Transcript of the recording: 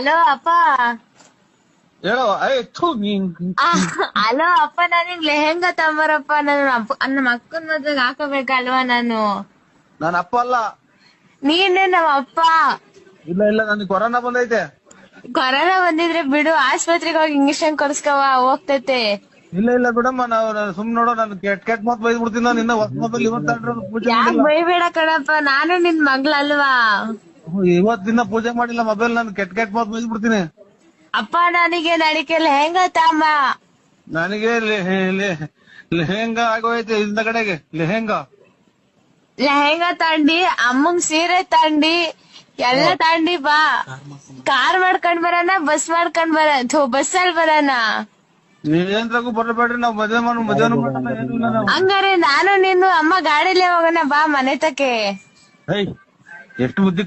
Hello ಅಪ್ಪ. ಹೇಳೋ hello ಅಪ್ಪ, ನನಗ್ ಲೆಹೆಂಗಾ ತಗೊಂಬರಪ್ಪ. ನಮ್ಮ ಅಕ್ಕನ ಮದ್ವೆಗೆ ಹಾಕೋಬೇಕಲ್ವಾ ನಾನು. ನಾನು ಅಪ್ಪ ಅಲ್ಲ. ನೀನೇ ನಮ್ಮ ಅಪ್ಪ. ಇಲ್ಲ ಇಲ್ಲ, ನನಗೆ ಕೊರೋನಾ ಬಂದೈತೆ. ಕೊರೋನಾ ಬಂದಿದ್ರೆ ಬಿಡು, ಆಸ್ಪತ್ರೆಗೆ ಹೋಗಿ ಇಂಜೆಕ್ಷನ್ ಕೊಡ್ಸ್ಕವ, ಹೋಗ್ತೈತೆ. ಇಲ್ಲ ಇಲ್ಲ ಬಿಡಮ್ಮ, ನಾವು ಸುಮ್ ನೋಡೋ, ನಾನು ಕೆಟ್ ಮಾತ್ ಬೈದ್ ಬಿಡ್ತೀನಿ. ನಾನು ಇನ್ನ ಹೊಸ ಮೊಬೈಲ್ ಇವತ್ತು ಪೂಜೆ ಯಾಕ್ ಮಾಡಿಲ್ಲ. ಬೈಬೇಡ ಕಣಪ್ಪ, ನಾನು ನಿನ್ ಮಗ್ಳಲ್ವಾ. ಇವತ್ತಿನ ಪೂಜೆ ಮಾಡಿಲ್ಲ ಮೊಬೈಲ್, ನಾನು ಕೆಟ್ ಮಾತ್ ಬೈದ್ ಬಿಡ್ತೀನಿ. ಅಪ್ಪ ನನಗೆ ನಡಿಕೆ ಲೆಹೆಂಗಾ ತಾಂಬ. ನನಗೆ ಲೆಹೆಂಗಾ ಆಗೋಯ್ತೆ ಹಿಂದಗಡೆಗೆ. ಲೆಹೆಂಗಾ ತಂಡಿ, ಅಮ್ಮಂಗ್ ಸೀರೆ ತಂಡಿ, ಎಲ್ಲ ತಂಡಿ ಬಾ. ಕಾರ್ ಮಾಡ್ಕೊಂಡ್ ಬರೋಣ, ಬಸ್ ಮಾಡ್ಕೊಂಡ್ ಬಸ್ಸಲ್ಲಿ ಬರೋಣ. ನೀವೇನ್ರಾಗೂ ಬರಬೇಡ್ರಿ, ನಾವ್ ಮದ್ವೆ ಮಾಡೋಣ ಏನು ಇಲ್ಲ ನಾವು. ಹಂಗಾರೆ ನಾನು ನೀನು ಅಮ್ಮ ಗಾಡಿಲೇ ಹೋಗೋಣ ಬಾ ಮನೆ ತಕ್ಕೆ. ಎಷ್ಟು ಬುದ್ಧಿ